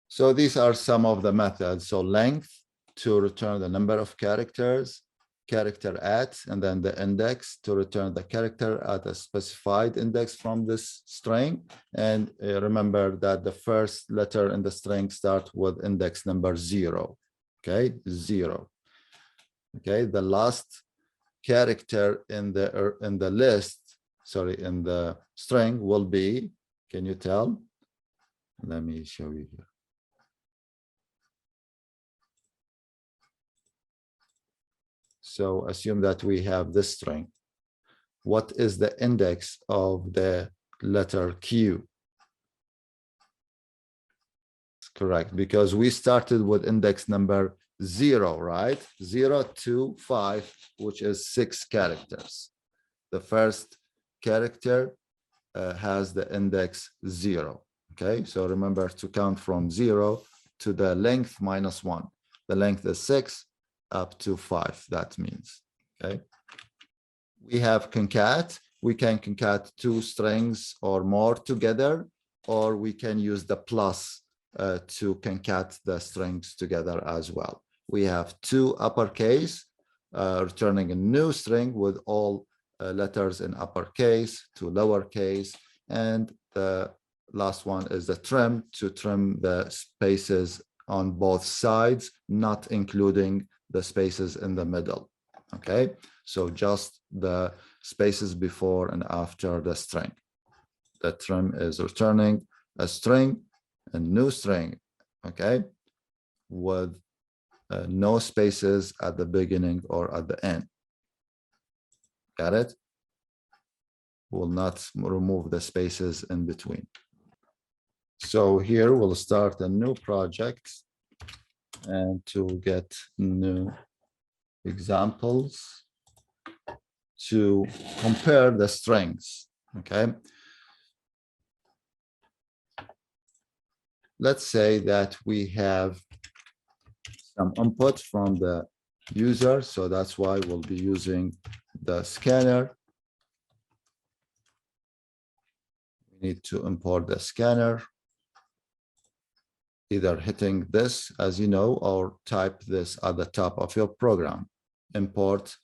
So these are some of the methods. So length to return the number of characters, character at, and then the index to return the character at a specified index from this string. And remember that the first letter in the string starts with index number 0. Okay, 0. Okay, the last character in the list, sorry, in the string will be, can you tell? Let me show you here. So assume that we have this string. What is the index of the letter Q? Correct, because we started with index number 0, right? 0 to 5, which is 6 characters. The first character has the index 0. Okay, so remember to count from 0 to the length minus 1. The length is 6 up to 5, that means. Okay, we have concat. We can concat 2 strings or more together, or we can use the plus to concat the strings together as well. We have 2 uppercase, returning a new string with all letters in uppercase, 2 lowercase, and the last one is the trim, to trim the spaces on both sides, not including the spaces in the middle. Okay, so just the spaces before and after the string. The trim is returning a string, a new string, okay, with no spaces at the beginning or at the end. Got it? Will not remove the spaces in between. So here we'll start a new project, and to get new examples to compare the strings. Okay, let's say that we have some input from the user, so that's why we'll be using the scanner. We need to import the scanner, either hitting this, as you know, or type this at the top of your program. Import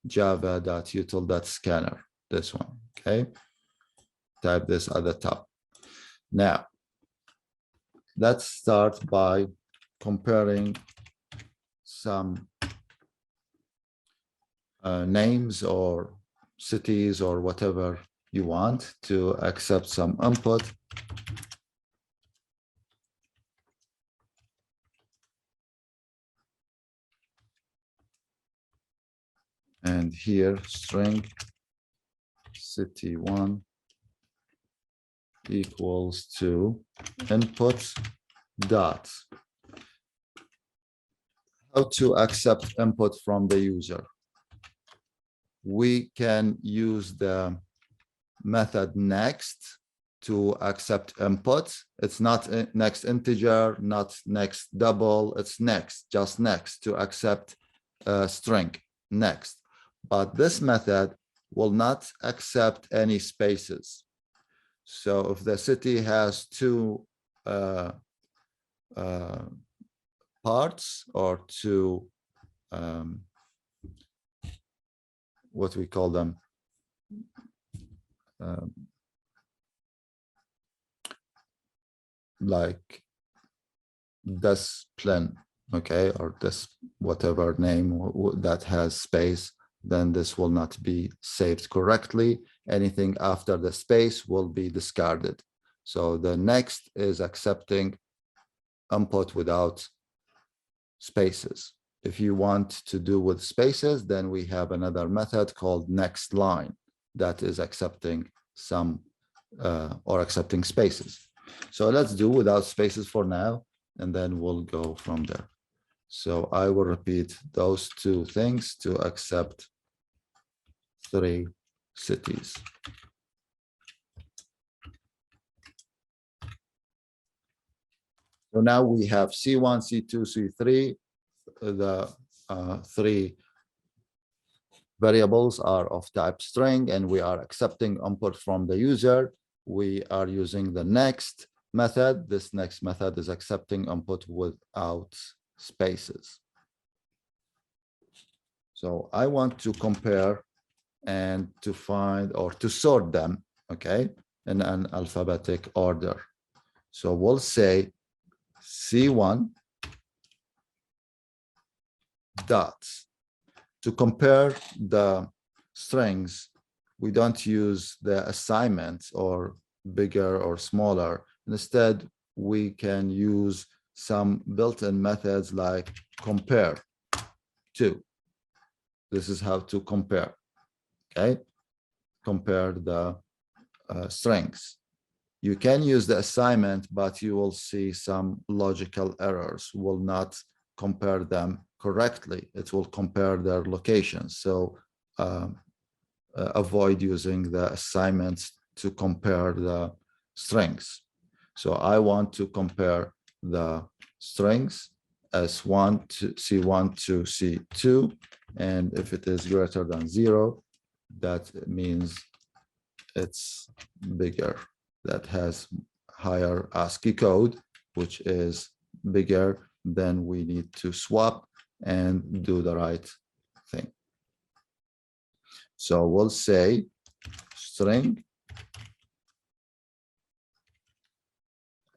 java.util.scanner, this one, okay? Type this at the top. Now, let's start by comparing some names or cities or whatever you want to accept some input. And here string city1 equals to input dot. How to accept input from the user? We can use the method next to accept input. It's not next integer, not next double, it's next, just next to accept a string, next. But this method will not accept any spaces. So if the city has 2 parts or 2, what we call them, like this plan, okay, or this whatever name that has space, then this will not be saved correctly. Anything after the space will be discarded. So the next is accepting input without spaces. If you want to do with spaces, then we have another method called next line that is accepting some or accepting spaces. So let's do without spaces for now, and then we'll go from there. So I will repeat those 2 things to accept 3 cities. So now we have C1, C2, C3. The 3 variables are of type string, and we are accepting input from the user. We are using the next method, this next method is accepting input without spaces. So I want to compare and to find or to sort them, okay, in an alphabetic order. So we'll say C1 dots. To compare the strings, we don't use the assignments or bigger or smaller. Instead, we can use some built-in methods like compare to. This is how to compare, okay? Compare the strings. You can use the assignment, but you will see some logical errors, will not compare them correctly. It will compare their locations. So avoid using the assignments to compare the strings. So I want to compare the strings S1 to C1 to C2. And if it is greater than 0, that means it's bigger. That has higher ASCII code, which is bigger. Then we need to swap and do the right thing. So we'll say string,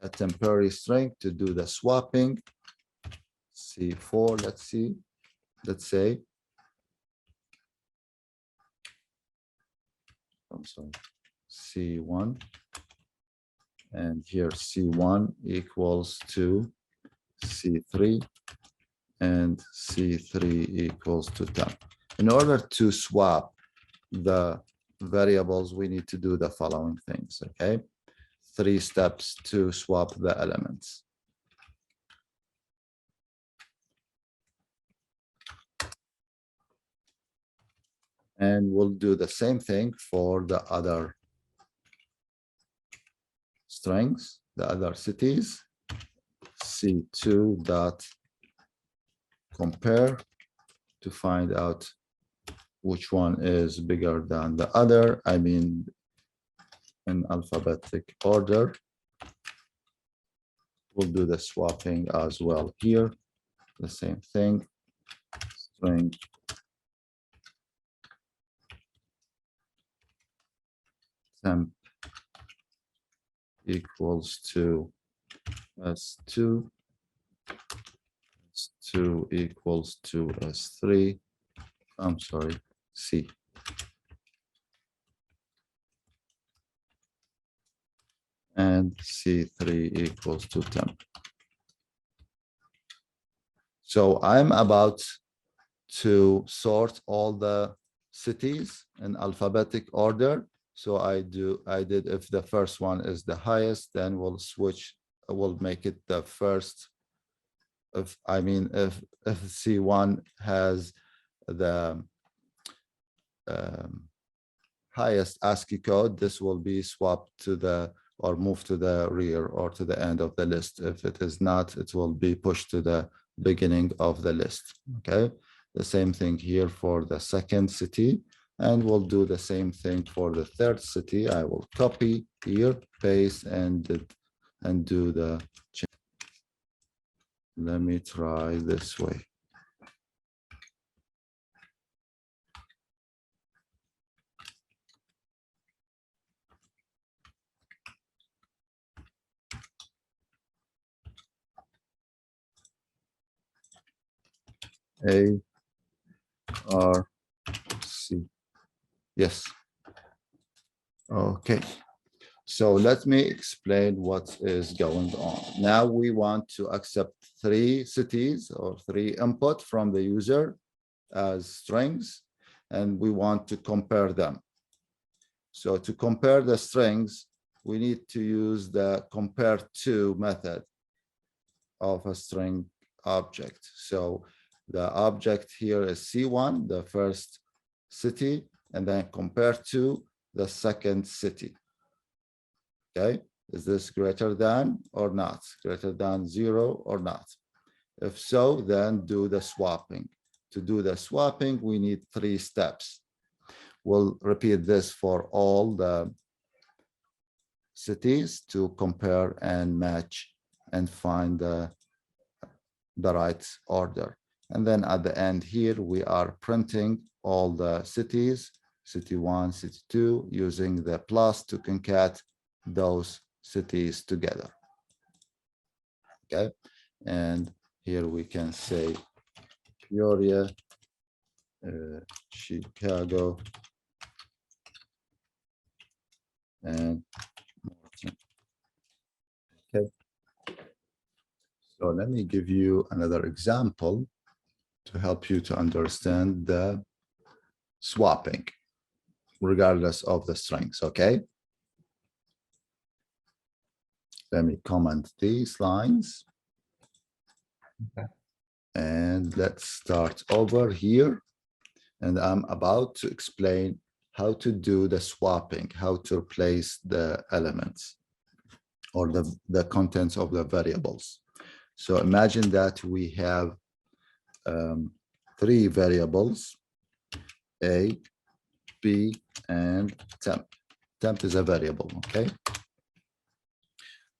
a temporary string to do the swapping. C4, let's say, I'm sorry, C1. And here C1 equals to C3 and C3 equals to 10. In order to swap the variables, we need to do the following things, okay? 3 steps to swap the elements. And we'll do the same thing for the other strings, the other cities. C2 dot compare to find out which one is bigger than the other. I mean, in alphabetic order. We'll do the swapping as well here. The same thing. String temp equals to S2. S2 equals to S3. I'm sorry, C. And C3 equals to 10. So I'm about to sort all the cities in alphabetic order. So I did, if the first one is the highest, then we'll switch, we'll make it the first. If C1 has the highest ASCII code, this will be swapped to the, or moved to the rear or to the end of the list. If it is not, it will be pushed to the beginning of the list, okay? The same thing here for the second city, and we'll do the same thing for the third city. I will copy here, paste, and do the change. Let me try this way. A, R, C. Yes. Okay. So let me explain what is going on. Now we want to accept 3 cities or 3 input from the user as strings, and we want to compare them. So to compare the strings, we need to use the compare to method of a string object. So the object here is C1, the first city, and then compare to the second city. Okay, is this greater than or not? Greater than 0 or not? If so, then do the swapping. To do the swapping, we need 3 steps. We'll repeat this for all the cities to compare and match and find the right order. And then at the end here, we are printing all the cities, city 1, city 2, using the plus to concat those cities together. Okay, and here we can say Peoria, Chicago, and Morton. Okay, so let me give you another example to help you to understand the swapping, regardless of the strings. Okay, let me comment these lines. Okay. And let's start over here. And I'm about to explain how to do the swapping, how to replace the elements or the contents of the variables. So imagine that we have 3 variables, A, B, and temp. Temp is a variable, okay?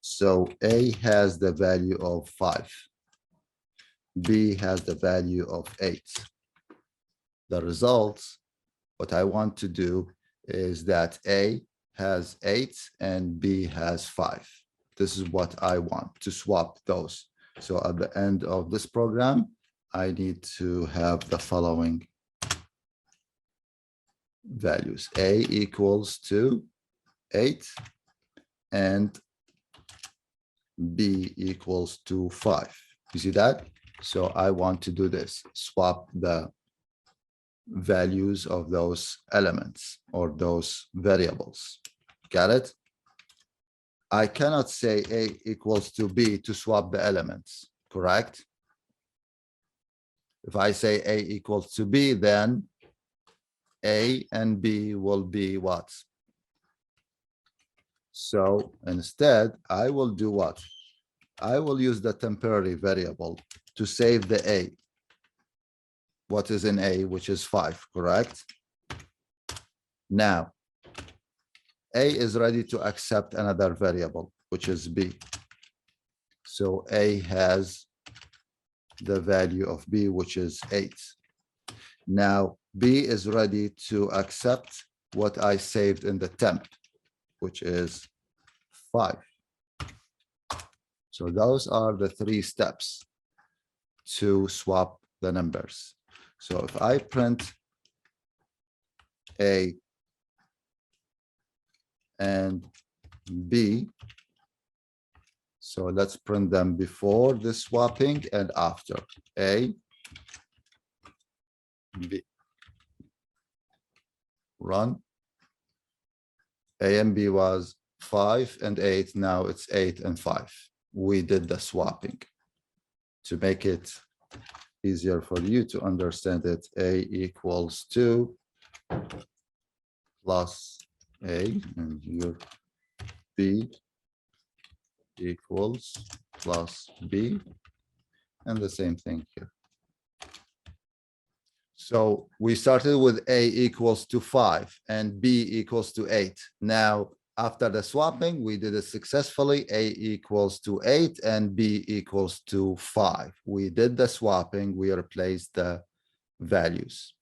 So A has the value of 5. B has the value of 8. The results, what I want to do is that A has 8 and B has 5. This is what I want to swap those. So at the end of this program, I need to have the following values. A equals to 8 and B equals to 5. You see that? So I want to do this, swap the values of those elements or those variables. Got it? I cannot say A equals to B to swap the elements, correct? If I say A equals to B, then A and B will be what? So instead, I will do what? I will use the temporary variable to save the A. What is in A, which is 5, correct? Now, A is ready to accept another variable, which is B. So A has the value of B, which is 8. Now, B is ready to accept what I saved in the temp, which is 5. So those are the 3 steps to swap the numbers. So if I print A and B, so let's print them before the swapping and after. A, B. Run. A and B was 5 and 8. Now it's 8 and 5. We did the swapping. To make it easier for you to understand it, A equals 2 plus A, and here B equals plus B, and the same thing here. So we started with A equals to 5 and B equals to 8. Now, after the swapping, we did it successfully. A equals to 8 and B equals to 5. We did the swapping. We replaced the values.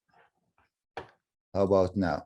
How about now?